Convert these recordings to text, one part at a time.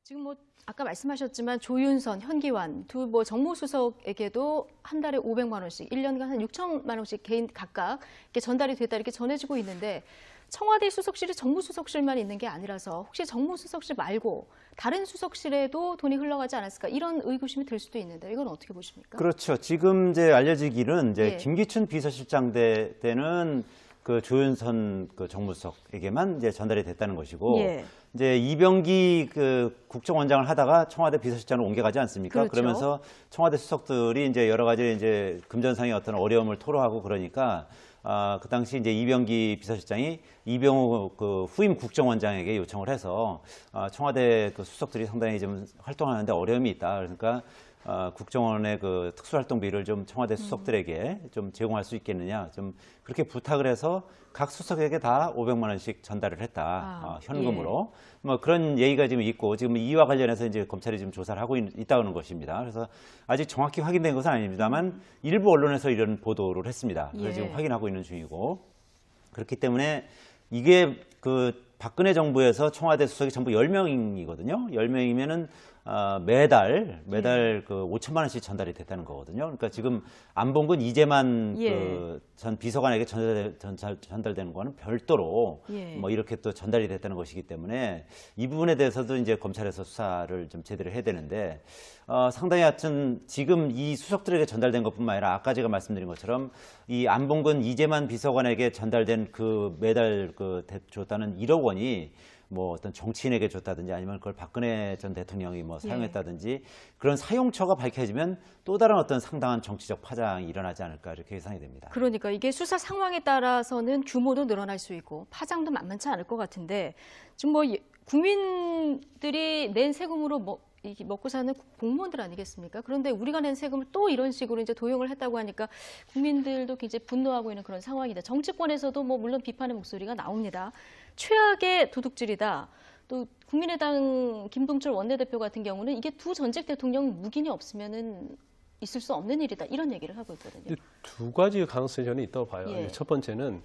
지금 뭐 아까 말씀하셨지만 조윤선, 현기환 두 뭐 정무수석에게도 한 달에 500만 원씩, 1년간 한 6천만 원씩 개인 각각 이렇게 전달이 됐다 이렇게 전해지고 있는데 청와대 수석실이 정무수석실만 있는 게 아니라서 혹시 정무수석실 말고 다른 수석실에도 돈이 흘러가지 않았을까 이런 의구심이 들 수도 있는데 이건 어떻게 보십니까? 그렇죠. 지금 이제 알려지기는 이제 예. 김기춘 비서실장 때는 그 조윤선 그 정무수석에게만 이제 전달이 됐다는 것이고 예. 이제 이병기 그 국정원장을 하다가 청와대 비서실장으로 옮겨가지 않습니까? 그렇죠. 그러면서 청와대 수석들이 이제 여러 가지 이제 금전상의 어떤 어려움을 토로하고 그러니까 그 당시 이제 이병기 비서실장이 이병우 그 후임 국정원장에게 요청을 해서 청와대 그 수석들이 상당히 좀 활동하는데 어려움이 있다. 그러니까 국정원의 그 특수활동비를 좀 청와대 수석들에게 좀 제공할 수 있겠느냐, 좀 그렇게 부탁을 해서 각 수석에게 다 500만 원씩 전달을 했다, 현금으로. 예. 뭐 그런 얘기가 지금 있고 지금 이와 관련해서 이제 검찰이 지금 조사를 하고 있다는 것입니다. 그래서 아직 정확히 확인된 것은 아닙니다만 일부 언론에서 이런 보도를 했습니다. 그래서 예. 지금 확인하고 있는 중이고 그렇기 때문에 이게 그 박근혜 정부에서 청와대 수석이 전부 10명이거든요. 10명이면은 매달 그 5천만 원씩 전달이 됐다는 거거든요. 그러니까 지금 안봉근 이재만 예. 그 전 비서관에게 전달되는 거는 별도로 예. 뭐 이렇게 또 전달이 됐다는 것이기 때문에 이 부분에 대해서도 이제 검찰에서 수사를 좀 제대로 해야 되는데 상당히 하여튼 지금 이 수석들에게 전달된 것뿐만 아니라 아까 제가 말씀드린 것처럼 이 안봉근 이재만 비서관에게 전달된 그 매달 그 줬다는 1억 원이 뭐 어떤 정치인에게 줬다든지 아니면 그걸 박근혜 전 대통령이 뭐 사용했다든지 그런 사용처가 밝혀지면 또 다른 어떤 상당한 정치적 파장이 일어나지 않을까 이렇게 예상이 됩니다. 그러니까 이게 수사 상황에 따라서는 규모도 늘어날 수 있고 파장도 만만치 않을 것 같은데 지금 뭐 국민들이 낸 세금으로 이게 먹고 사는 공무원들 아니겠습니까? 그런데 우리가 낸 세금을 또 이런 식으로 이제 도용을 했다고 하니까 국민들도 굉장히 분노하고 있는 그런 상황이다. 정치권에서도 뭐 물론 비판의 목소리가 나옵니다. 최악의 도둑질이다. 또 국민의당 김동철 원내대표 같은 경우는 이게 두 전직 대통령 묵인이 없으면은 있을 수 없는 일이다. 이런 얘기를 하고 있거든요. 두 가지 가능성이 저는 있다고 봐요. 예. 첫 번째는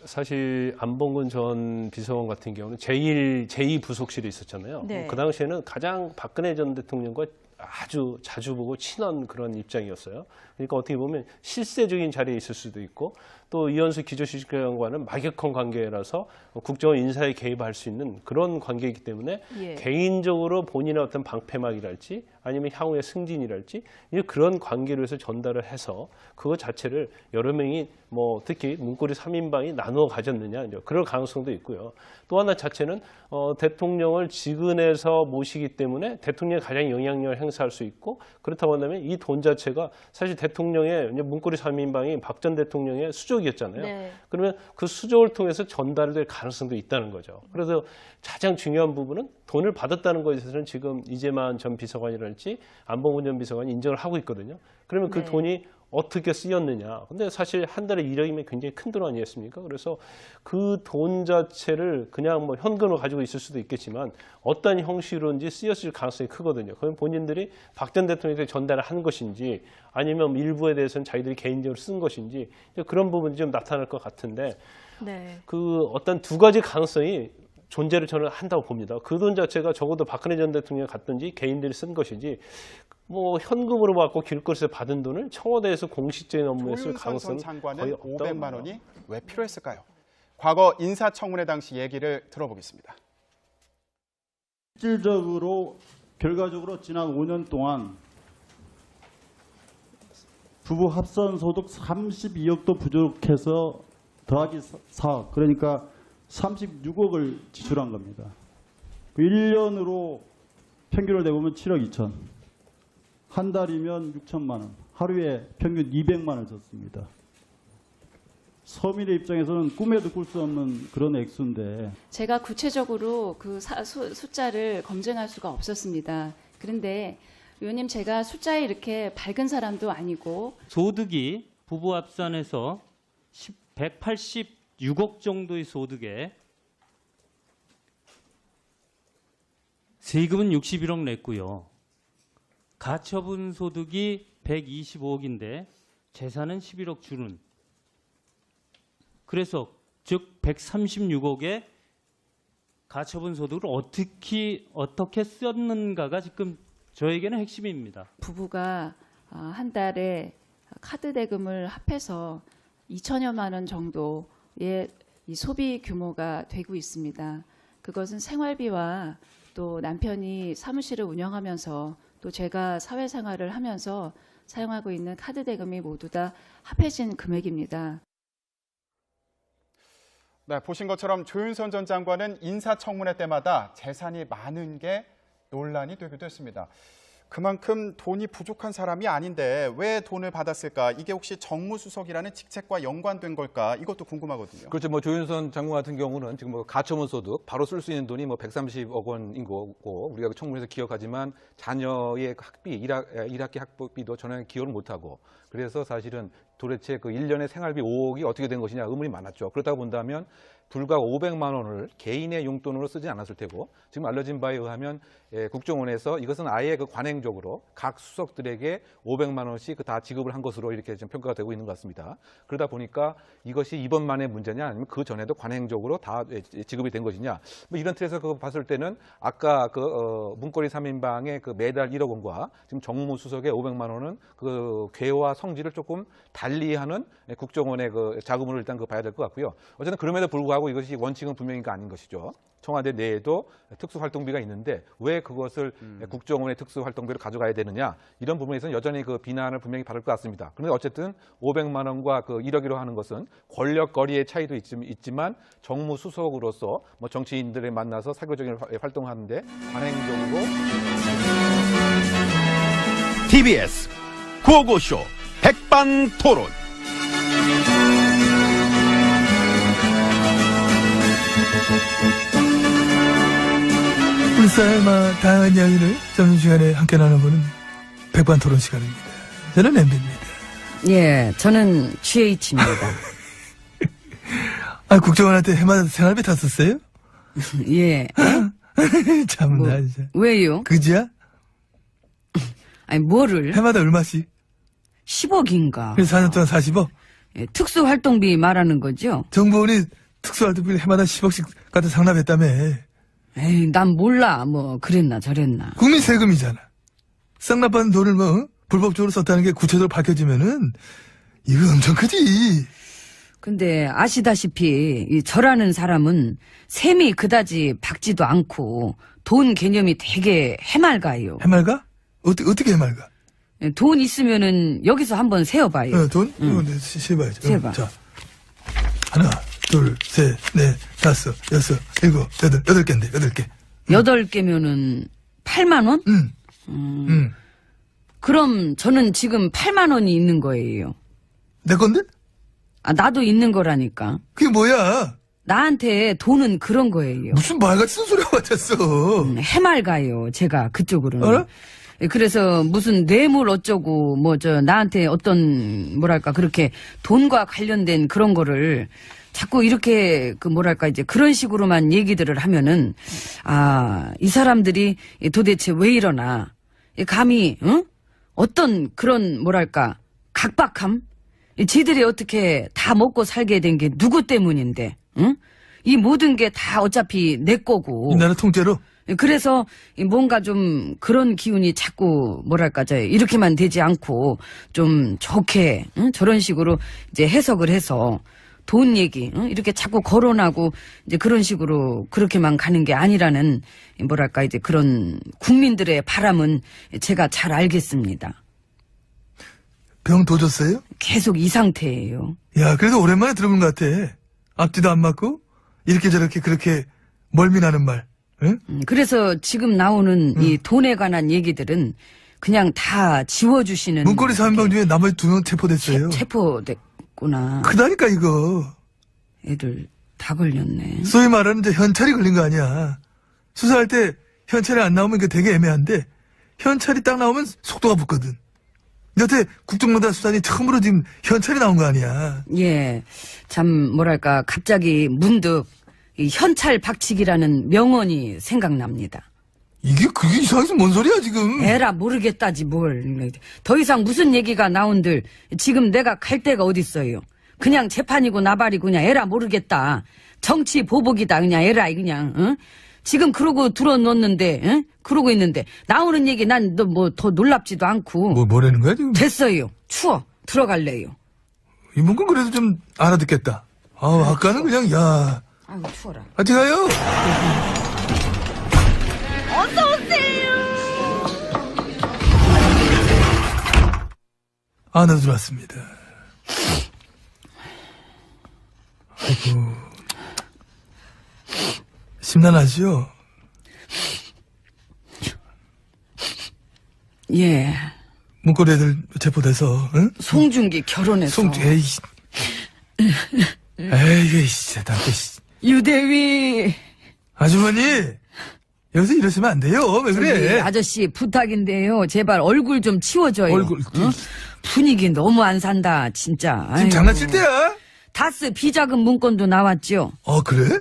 사실 안봉근 전 비서관 같은 경우는 제2 부속실에 있었잖아요. 네. 그 당시에는 가장 박근혜 전 대통령과 아주 자주 보고 친한 그런 입장이었어요. 그러니까 어떻게 보면 실세적인 자리에 있을 수도 있고 또 이현수 기조실장과는 막역한 관계라서 국정원 인사에 개입할 수 있는 그런 관계이기 때문에 예. 개인적으로 본인의 어떤 방패막이랄지 아니면 향후의 승진이랄지 그런 관계로 해서 전달을 해서 그거 자체를 여러 명이 뭐 특히 문고리 3인방이 나누어 가졌느냐 그럴 가능성도 있고요. 또 하나 자체는 대통령을 직은해서 모시기 때문에 대통령이 가장 영향력을 행사할 수 있고 그렇다고 한다면 이 돈 자체가 사실 대통령의 문고리 3인방이 박 전 대통령의 수족이었잖아요. 네. 그러면 그 수족을 통해서 전달될 가능성도 있다는 거죠. 그래서 가장 중요한 부분은 돈을 받았다는 것에 대해서는 지금 이재만 전 비서관이랄지 안봉근 전 비서관이 인정을 하고 있거든요. 그러면 그 네. 돈이 어떻게 쓰였느냐. 근데 사실 한 달에 1억이면 굉장히 큰 돈 아니겠습니까? 그래서 그 돈 자체를 그냥 뭐 현금으로 가지고 있을 수도 있겠지만 어떤 형식으로인지 쓰였을 가능성이 크거든요. 그럼 본인들이 박 전 대통령에게 전달을 한 것인지 아니면 일부에 대해서는 자기들이 개인적으로 쓴 것인지 그런 부분이 좀 나타날 것 같은데 네. 그 어떤 두 가지 가능성이 존재를 저는 한다고 봅니다. 그 돈 자체가 적어도 박근혜 전 대통령이 갔든지 개인들이 쓴 것이지 뭐 현금으로 받고 길거리에서 받은 돈을 청와대에서 공식적인 업무에 쓸 가능성은 장관은 거의 없다고 500만 원이 왜 필요했을까요? 과거 인사청문회 당시 얘기를 들어보겠습니다. 실질적으로 결과적으로 지난 5년 동안 부부 합산 소득 32억도 부족해서 더하기 4억 그러니까 36억을 지출한 겁니다. 1년으로 평균을 내보면 7억 2천. 한 달이면 6천만 원. 하루에 평균 200만 원을 썼습니다. 서민의 입장에서는 꿈에도 꿀 수 없는 그런 액수인데. 제가 구체적으로 그 숫자를 검증할 수가 없었습니다. 그런데 의원님 제가 숫자에 이렇게 밝은 사람도 아니고 소득이 부부 합산해서 186억 정도의 소득에 세금은 61억 냈고요. 가처분 소득이 125억인데 재산은 11억 주는. 그래서 즉 136억에 가처분 소득을 어떻게 썼는가가 지금 저에게는 핵심입니다. 부부가 한 달에 카드 대금을 합해서 2천여만 원 정도의 이 소비 규모가 되고 있습니다. 그것은 생활비와 또 남편이 사무실을 운영하면서 또 제가 사회생활을 하면서 사용하고 있는 카드 대금이 모두 다 합해진 금액입니다. 네, 보신 것처럼 조윤선 전 장관은 인사청문회 때마다 재산이 많은 게 논란이 되기도 했습니다. 그만큼 돈이 부족한 사람이 아닌데 왜 돈을 받았을까? 이게 혹시 정무수석이라는 직책과 연관된 걸까? 이것도 궁금하거든요. 그렇죠. 뭐 조윤선 장관 같은 경우는 지금 뭐 가처분 소득 바로 쓸 수 있는 돈이 뭐 130억 원인 거고 우리가 청문회에서 기억하지만 자녀의 학비, 1학기 학비도 전혀 기여를 못하고 그래서 사실은 도대체 그 1년의 생활비 5억이 어떻게 된 것이냐 의문이 많았죠. 그렇다고 본다면 불과 500만 원을 개인의 용돈으로 쓰지 않았을 테고 지금 알려진 바에 의하면 국정원에서 이것은 아예 그 관행적으로 각 수석들에게 500만 원씩 다 지급을 한 것으로 이렇게 좀 평가가 되고 있는 것 같습니다. 그러다 보니까 이것이 이번만의 문제냐 아니면 그 전에도 관행적으로 다 지급이 된 것이냐 뭐 이런 틀에서 그거 봤을 때는 아까 그 문고리 3인방의 그 매달 1억 원과 지금 정무수석의 500만 원은 그 궤와 성질을 조금 달리하는 국정원의 그 자금을 일단 그 봐야 될 것 같고요. 어쨌든 그럼에도 불구하고 이것이 원칙은 분명히가 아닌 것이죠. 청와대 내에도 특수활동비가 있는데 왜 그것을 국정원의 특수활동비로 가져가야 되느냐 이런 부분에서는 여전히 그 비난을 분명히 받을 것 같습니다. 그런데 어쨌든 500만 원과 그 1억이로 하는 것은 권력거리의 차이도 있지만 정무수석으로서 뭐 정치인들을 만나서 사교적인 활동하는데 관행적으로 TBS 구호고쇼 백반토론. 우리 사회의 다양한 이야기를 점심시간에 함께 나눠보는 백반토론 시간입니다. 저는 MB입니다. 예, 저는 GH입니다. 국정원한테 해마다 생활비 다 썼어요? 예. 참나, 진짜. 왜요? 그지야? 아니, 뭐를? 해마다 얼마씩? 10억인가. 그래서 4년 동안 40억? 예, 특수활동비 말하는 거죠? 정부원이 특수활동비를 해마다 10억씩 갖다 상납했다며. 에이, 난 몰라. 뭐, 그랬나, 저랬나. 국민 세금이잖아. 쌍납받은 돈을 불법적으로 썼다는 게 구체적으로 밝혀지면은, 이거 엄청 크지. 근데 아시다시피, 저라는 사람은 셈이 그다지 박지도 않고, 돈 개념이 되게 해맑아요. 해맑아? 어떻게 해맑아? 예, 돈 있으면은 여기서 한번 세어봐요. 돈? 세봐야죠. 세봐. 자, 하나, 둘, 셋, 넷, 다섯, 여섯, 일곱, 여덟 개인데, 8개. 8개면은 8만 원? 그럼 저는 지금 8만 원이 있는 거예요. 내 건데? 나도 있는 거라니까. 그게 뭐야? 나한테 돈은 그런 거예요. 무슨 말같이 쓴소리가 맞았어. 해맑아요, 제가 그쪽으로는. 알아? 그래서 무슨 뇌물 어쩌고 나한테 어떤 뭐랄까 그렇게 돈과 관련된 그런 거를 자꾸 이렇게 이제 그런 식으로만 얘기들을 하면은 이 사람들이 도대체 왜 이러나 감히 어떤 그런 뭐랄까 각박함 지들이 어떻게 다 먹고 살게 된 게 누구 때문인데 이 모든 게 다 어차피 내 거고 나는 통째로 그래서 뭔가 좀 그런 기운이 자꾸 이렇게만 되지 않고 좀 좋게 저런 식으로 이제 해석을 해서 돈 얘기 이렇게 자꾸 거론하고 이제 그런 식으로 그렇게만 가는 게 아니라는 이제 그런 국민들의 바람은 제가 잘 알겠습니다. 병 도졌어요? 계속 이 상태예요. 야, 그래도 오랜만에 들어본 것 같아. 앞뒤도 안 맞고 이렇게 저렇게 그렇게 멀미나는 말. 응? 그래서 지금 나오는 이 돈에 관한 얘기들은 그냥 다 지워주시는. 문고리 3인방 중에 나머지 2명 체포됐어요. 체포됐구나. 크다니까 이거. 애들 다 걸렸네. 소위 말하는 이제 현찰이 걸린 거 아니야. 수사할 때 현찰이 안 나오면 이게 되게 애매한데 현찰이 딱 나오면 속도가 붙거든. 여태 국정농단 수단이 처음으로 지금 현찰이 나온 거 아니야. 예, 참 갑자기 문득 이 현찰 박치기라는 명언이 생각납니다. 그게 이상해서 뭔 소리야 지금. 에라 모르겠다지 뭘. 더 이상 무슨 얘기가 나온들 지금 내가 갈 데가 어딨어요. 그냥 재판이고 나발이고 그냥 에라 모르겠다. 정치 보복이다 그냥 에라이 그냥. 응? 지금 그러고 들어놓는데, 응? 그러고 있는데 나오는 얘기 난 너 뭐 더 놀랍지도 않고. 뭐라는 거야 지금? 됐어요. 추워. 들어갈래요. 이 문건 그래도 좀 알아듣겠다. 아까는 그냥 야. 아유 추워라. 같이 가요. 안으로 들어왔습니다. 아이고. 심란하지요? 예. 문고리 애들 체포돼서, 응? 송중기 결혼해서. 에이씨. 에이, 진짜, 나한테, 유대위. 아주머니! 여기서 이러시면 안 돼요. 왜 저기 그래? 아저씨 부탁인데요. 제발 얼굴 좀 치워줘요. 얼굴. 어? 분위기 너무 안 산다, 진짜. 지금 아이고. 장난칠 때야? 다스 비자금 문건도 나왔죠. 그래?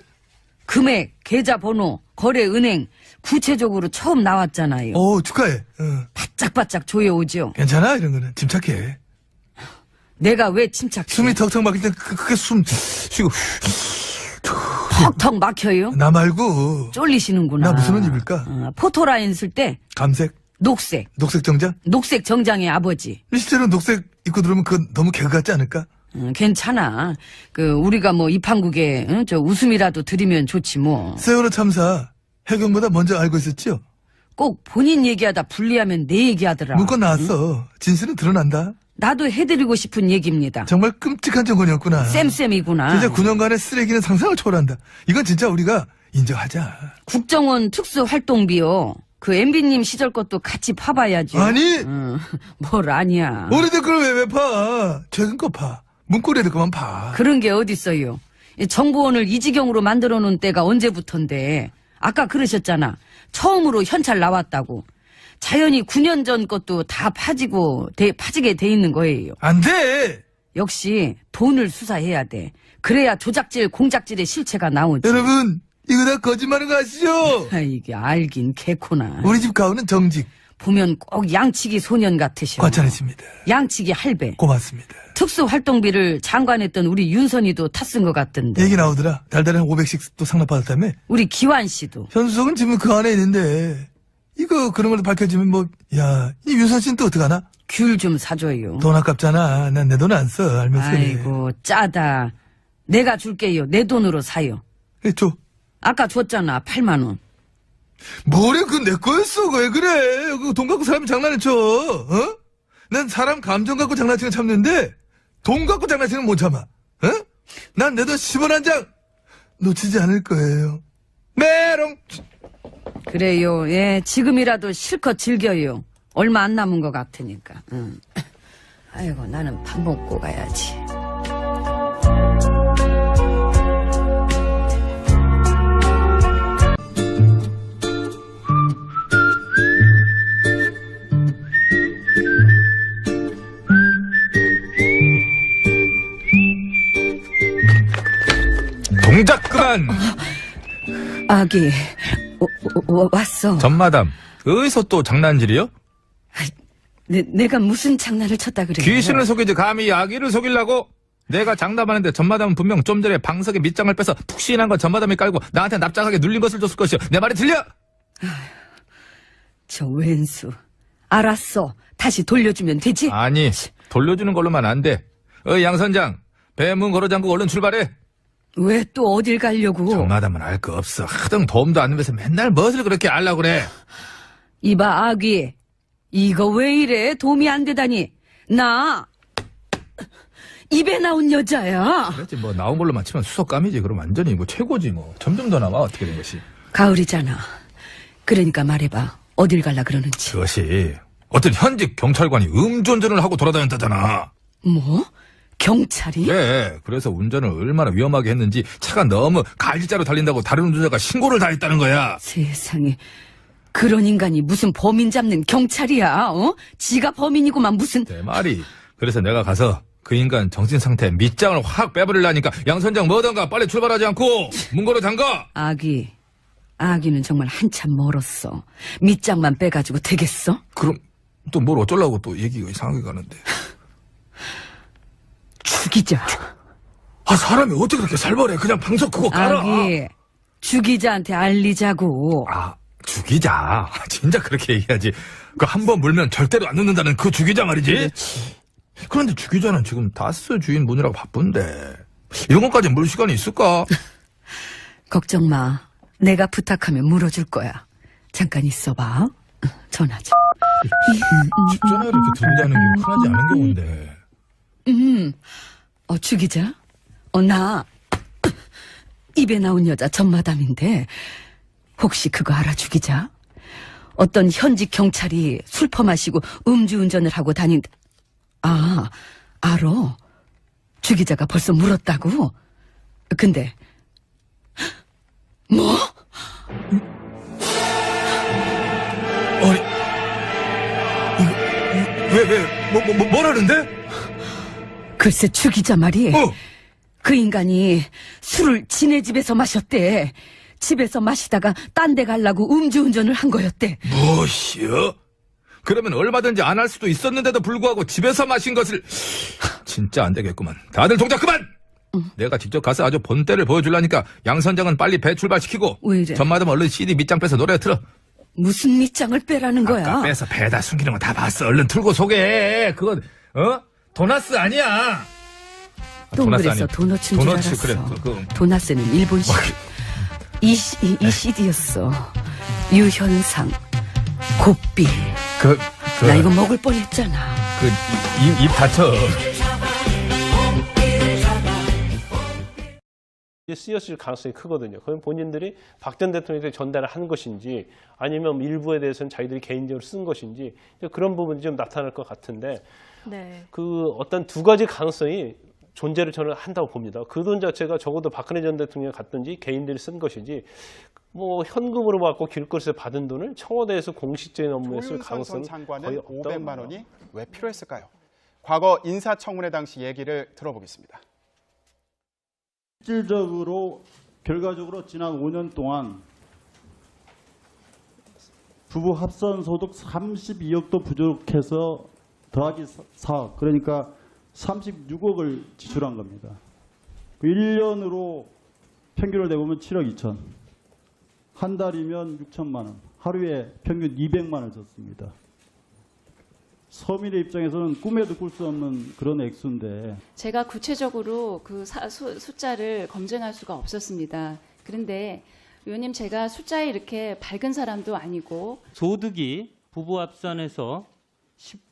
금액, 계좌번호, 거래 은행 구체적으로 처음 나왔잖아요. 축하해. 바짝바짝 조여오죠. 괜찮아, 이런 거는. 침착해. 내가 왜 침착해? 숨이 턱턱 막힐 때 크게 숨 쉬고. 턱턱 막혀요? 나 말고. 쫄리시는구나. 나 무슨 옷 입을까? 포토라인 쓸 때 감색? 녹색. 녹색 정장? 녹색 정장의 아버지. 실제로 녹색 입고 들어오면 그건 너무 개그 같지 않을까? 괜찮아. 우리가 뭐 입항국에 저 웃음이라도 드리면 좋지 뭐. 세월호 참사 해경보다 먼저 알고 있었죠? 꼭 본인 얘기하다 불리하면 내 얘기하더라. 문건 나왔어. 진실은 드러난다. 나도 해드리고 싶은 얘기입니다. 정말 끔찍한 정권이었구나. 쌤쌤이구나. 진짜 9년간의 쓰레기는 상상을 초월한다. 이건 진짜 우리가 인정하자. 국정원 특수활동비요. MB님 시절 것도 같이 파봐야죠. 아니! 뭘 아니야. 오래된 걸 왜 파? 최근 거 파. 문고리에도 그만 파. 그런 게 어딨어요. 정보원을 이 지경으로 만들어 놓은 때가 언제부턴데. 아까 그러셨잖아. 처음으로 현찰 나왔다고. 자연히 9년 전 것도 다 파지게 돼 있는 거예요. 안 돼! 역시 돈을 수사해야 돼. 그래야 조작질, 공작질의 실체가 나오지. 여러분, 이거 다 거짓말인 거 아시죠? 이게 알긴 개코나. 우리 집 가오는 정직. 보면 꼭 양치기 소년 같으셔. 과찬했습니다. 양치기 할배. 고맙습니다. 특수활동비를 장관했던 우리 윤선이도 탔은 것 같던데. 얘기 나오더라. 달달한 500씩 또 상납받았다며? 우리 기환 씨도. 현수석은 지금 그 안에 있는데 이거 그런 걸로 밝혀지면 이 윤선 씨는 또 어떡하나? 귤 좀 사줘요. 돈 아깝잖아. 난 내 돈 안 써. 알면서. 아이고 짜다. 내가 줄게요. 내 돈으로 사요. 줘. 아까 줬잖아. 8만 원. 뭐래? 그건 내 거였어. 왜 그래? 돈 갖고 사람이 장난을 쳐. 난 사람 감정 갖고 장난치는 참는데 돈 갖고 장난치는 못 참아. 난 내 돈 10원 한 장 놓치지 않을 거예요. 메롱. 그래요. 예, 지금이라도 실컷 즐겨요. 얼마 안 남은 것 같으니까. 아이고 나는 밥 먹고 가야지. 동작 그만! 아기, 왔어. 전마담, 어디서 또 장난질이요? 내가 무슨 장난을 쳤다 그래? 귀신을 속이지 감히 아기를 속이려고? 내가 장담하는데 전마담은 분명 좀 전에 방석에 밑장을 빼서 푹신한 거 전마담이 깔고 나한테 납작하게 눌린 것을 줬을 것이오. 내 말이 들려? 저 왼수. 알았어. 다시 돌려주면 되지? 아니, 돌려주는 걸로만 안 돼. 양 선장, 배문 걸어 잠그고 얼른 출발해. 왜 또 어딜 가려고? 전마담은 알 거 없어. 하등 도움도 안 되면서 맨날 무엇을 그렇게 알라고 그래. 이봐 아기. 이거 왜 이래? 도움이 안 되다니. 나 입에 나온 여자야. 그렇지 뭐 나온 걸로만 치면 수석감이지. 그럼 완전히 최고지 뭐. 점점 더 나와 어떻게 된 것이. 가을이잖아. 그러니까 말해봐. 어딜 갈라 그러는지. 그것이 어떤 현직 경찰관이 음주운전을 하고 돌아다녔다잖아. 뭐? 경찰이? 네. 그래서 운전을 얼마나 위험하게 했는지 차가 너무 갈지자로 달린다고 다른 운전자가 신고를 다 했다는 거야. 세상에. 그런 인간이 무슨 범인 잡는 경찰이야? 지가 범인이구만 무슨. 내 말이. 그래서 내가 가서 그 인간 정신 상태 밑장을 확 빼버리려니까 양 선장 뭐던가 빨리 출발하지 않고 문 걸어 잠가. 아기는 정말 한참 멀었어. 밑장만 빼가지고 되겠어? 그럼 또 뭘 어쩌려고 또 얘기가 이상하게 가는데. 죽이자. 아, 사람이 어떻게 그렇게 살벌해. 그냥 방석 그거 깔아. 아기, 주 기자한테 알리자고. 아, 주기자. 진짜 그렇게 얘기하지. 그 한 번 물면 절대로 안 눕는다는 그 주기자 말이지. 그렇지. 그런데 주기자는 지금 다스 주인 문이라고 바쁜데 이런 것까지 물 시간이 있을까? 걱정 마. 내가 부탁하면 물어줄 거야. 잠깐 있어봐. 전화 좀. 전화를 이렇게 들고 다니는 게 흔하지 않은 경우인데. 주 기자? 나 입에 나온 여자 전마담인데 혹시 그거 알아, 주 기자? 어떤 현직 경찰이 술 퍼마시고 음주운전을 하고 다닌다. 아, 알어. 주 기자가 벌써 물었다고? 근데 뭐? 아니, 이거 뭐라는데? 글쎄, 주 기자 말이 그 인간이 술을 지네 집에서 마셨대. 집에서 마시다가 딴 데 가려고 음주운전을 한 거였대. 무엇이요? 그러면 얼마든지 안 할 수도 있었는데도 불구하고 집에서 마신 것을 진짜 안 되겠구만. 다들 동작 그만! 내가 직접 가서 아주 본때를 보여주려니까 양 선장은 빨리 배 출발시키고 왜 이래? 전마담 얼른 CD 밑장 빼서 노래 틀어. 무슨 밑장을 빼라는 거야? 아까 빼서 배에다 숨기는 거 다 봤어. 얼른 틀고 소개해. 그건 도나스 아니야. 동그래서 도너츠인 줄 도너츠, 알았어. 그래. 도나스는 일본식. 이 CD였어. 유현상, 곱비. 나 이거 먹을 뻔했잖아. 입 다쳐. 쓰였을 가능성이 크거든요. 그건 본인들이 박 전 대통령에게 전달을 한 것인지 아니면 일부에 대해서는 자기들이 개인적으로 쓴 것인지 그런 부분이 좀 나타날 것 같은데 네. 그 어떤 두 가지 가능성이 존재를 저는 한다고 봅니다. 그 돈 자체가 적어도 박근혜 전 대통령이 갔든지 개인들이 쓴 것이지 뭐 현금으로 받고 길거리에서 받은 돈을 청와대에서 공식적인 업무에 쓸 가능성은 장관은 거의 없다고 500만 원이 왜 필요했을까요? 과거 인사청문회 당시 얘기를 들어보겠습니다. 실질적으로 결과적으로 지난 5년 동안 부부 합산 소득 32억도 부족해서 더하기 4억, 그러니까 36억을 지출한 겁니다. 1년으로 평균을 내보면 7억 2천. 한 달이면 6천만 원. 하루에 평균 200만 원을 썼습니다. 서민의 입장에서는 꿈에도 꿀 수 없는 그런 액수인데. 제가 구체적으로 그 숫자를 검증할 수가 없었습니다. 그런데 의원님, 제가 숫자에 이렇게 밝은 사람도 아니고 소득이 부부 합산해서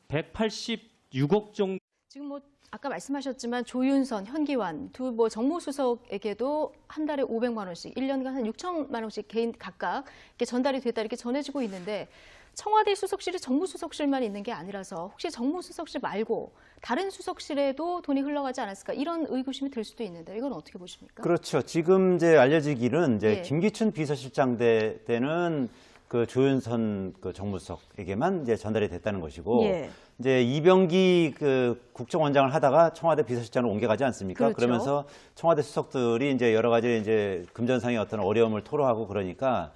186억 정도. 지금 뭐 아까 말씀하셨지만 조윤선, 현기환 두 뭐 정무수석에게도 한 달에 500만 원씩, 1년간 한 6천만 원씩 개인 각각 이렇게 전달이 됐다 이렇게 전해지고 있는데 청와대 수석실이 정무수석실만 있는 게 아니라서 혹시 정무수석실 말고 다른 수석실에도 돈이 흘러가지 않았을까 이런 의구심이 들 수도 있는데 이건 어떻게 보십니까? 그렇죠. 지금 이제 알려지기는 이제 예. 김기춘 비서실장 때는 그 조윤선 그 정무수석에게만 이제 전달이 됐다는 것이고 예. 이제 이병기 그 국정원장을 하다가 청와대 비서실장으로 옮겨가지 않습니까? 그렇죠. 그러면서 청와대 수석들이 이제 여러 가지 이제 금전상의 어떤 어려움을 토로하고 그러니까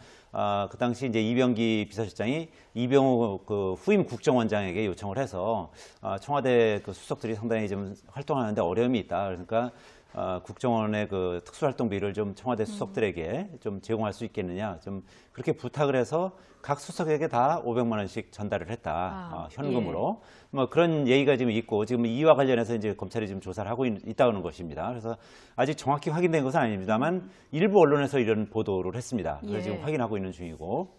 그 당시 이제 이병기 비서실장이 이병우 그 후임 국정원장에게 요청을 해서 청와대 그 수석들이 상당히 좀 활동하는데 어려움이 있다. 그러니까 국정원의 그 특수활동비를 좀 청와대 수석들에게 좀 제공할 수 있겠느냐, 좀 그렇게 부탁을 해서 각 수석에게 다 500만 원씩 전달을 했다, 현금으로. 예. 뭐 그런 얘기가 지금 있고 지금 이와 관련해서 이제 검찰이 지금 조사를 하고 있다는 것입니다. 그래서 아직 정확히 확인된 것은 아닙니다만 일부 언론에서 이런 보도를 했습니다. 그래서 예. 지금 확인하고 있는 중이고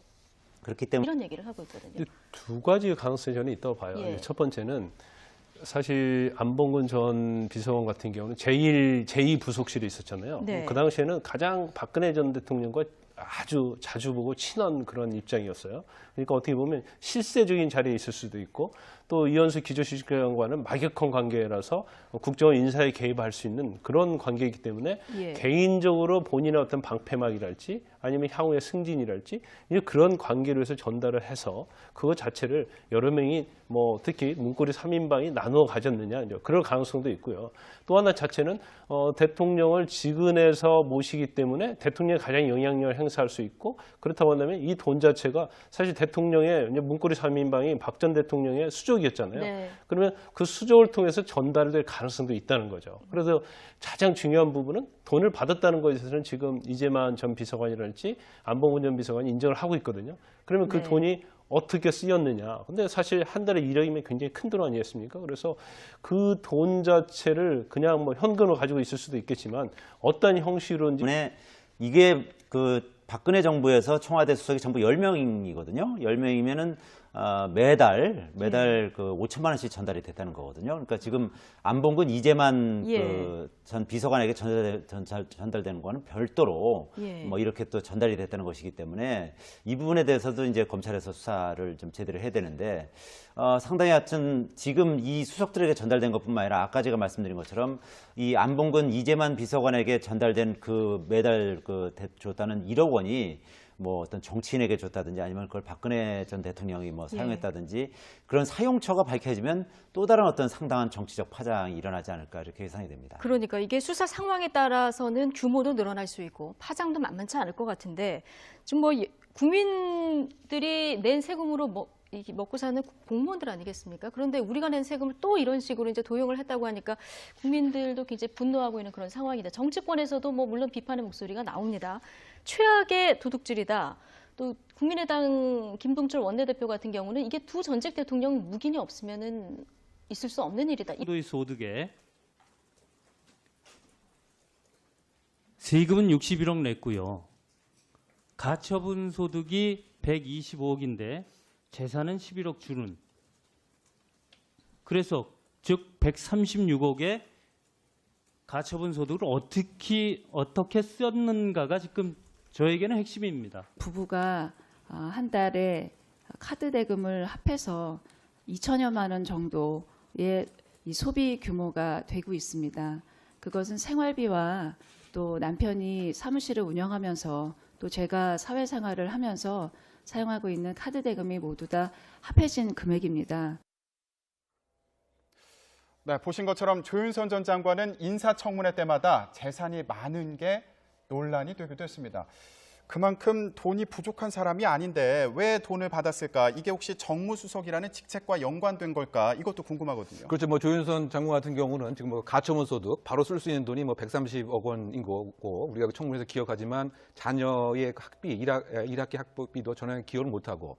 그렇기 때문에 이런 얘기를 하고 있거든요. 두 가지 가능성이 저는 있다고 봐요. 예. 첫 번째는 사실 안봉근 전 비서관 같은 경우는 제2 부속실에 있었잖아요. 네. 그 당시에는 가장 박근혜 전 대통령과 아주 자주 보고 친한 그런 입장이었어요. 그러니까 어떻게 보면 실세적인 자리에 있을 수도 있고 또 이현수 기조실장과는 막역한 관계라서 국정원 인사에 개입할 수 있는 그런 관계이기 때문에 예. 개인적으로 본인의 어떤 방패막이랄지 아니면 향후의 승진이랄지 그런 관계로 해서 전달을 해서 그거 자체를 여러 명이 뭐 특히 문고리 3인방이 나누어 가졌느냐 이제 그럴 가능성도 있고요. 또 하나 자체는 대통령을 직은해서 모시기 때문에 대통령이 가장 영향력을 행사할 수 있고 그렇다고 한다면 이 돈 자체가 사실 대통령의 문고리 3인방이 박 전 대통령의 수족이었잖아요. 네. 그러면 그 수족을 통해서 전달될 가능성도 있다는 거죠. 그래서 가장 중요한 부분은 돈을 받았다는 것에 대해서는 지금 이재만 전 비서관이랄지 안봉근 전 비서관이 인정을 하고 있거든요. 그러면 그 네. 돈이 어떻게 쓰였느냐. 근데 사실 한 달에 1억이면 굉장히 큰 돈 아니겠습니까? 그래서 그 돈 자체를 그냥 뭐 현금으로 가지고 있을 수도 있겠지만 어떤 형식으로인지 이게 그 박근혜 정부에서 청와대 수석이 전부 10명이거든요. 10명이면은 매달 그 5천만 원씩 전달이 됐다는 거거든요. 그러니까 지금 안봉근 이재만 예. 그 전 비서관에게 전달되는 거는 별도로 예. 뭐 이렇게 또 전달이 됐다는 것이기 때문에 이 부분에 대해서도 이제 검찰에서 수사를 좀 제대로 해야 되는데 상당히 하여튼 지금 이 수석들에게 전달된 것뿐만 아니라 아까 제가 말씀드린 것처럼 이 안봉근 이재만 비서관에게 전달된 그 매달 그 줬다는 1억 원이 뭐 어떤 정치인에게 줬다든지 아니면 그걸 박근혜 전 대통령이 뭐 사용했다든지 그런 사용처가 밝혀지면 또 다른 어떤 상당한 정치적 파장이 일어나지 않을까 이렇게 예상이 됩니다. 그러니까 이게 수사 상황에 따라서는 규모도 늘어날 수 있고 파장도 만만치 않을 것 같은데 지금 뭐 국민들이 낸 세금으로 먹고 사는 공무원들 아니겠습니까? 그런데 우리가 낸 세금을 또 이런 식으로 이제 도용을 했다고 하니까 국민들도 굉장히 분노하고 있는 그런 상황이다. 정치권에서도 뭐 물론 비판의 목소리가 나옵니다. 최악의 도둑질이다. 또 국민의당 김동철 원내대표 같은 경우는 이게 두 전직 대통령 묵인이 없으면은 있을 수 없는 일이다. 의 소득에 세금은 61억 냈고요. 가처분 소득이 125억인데 재산은 11억 주는. 그래서 즉 136억의 가처분 소득을 어떻게 썼는가가 지금 저에게는 핵심입니다. 부부가 한 달에 카드 대금을 합해서 2천여만 원 정도의 이 소비 규모가 되고 있습니다. 그것은 생활비와 또 남편이 사무실을 운영하면서 또 제가 사회생활을 하면서 사용하고 있는 카드 대금이 모두 다 합해진 금액입니다. 네, 보신 것처럼 조윤선 전 장관은 인사청문회 때마다 재산이 많은 게 논란이 되기도 했습니다. 그만큼 돈이 부족한 사람이 아닌데 왜 돈을 받았을까? 이게 혹시 정무수석이라는 직책과 연관된 걸까? 이것도 궁금하거든요. 그렇죠. 뭐 조윤선 장관 같은 경우는 지금 뭐 가처분 소득 바로 쓸 수 있는 돈이 뭐 130억 원인 거고 우리가 청문회에서 기억하지만 자녀의 학비 1학기 학비도 전혀 기여를 못하고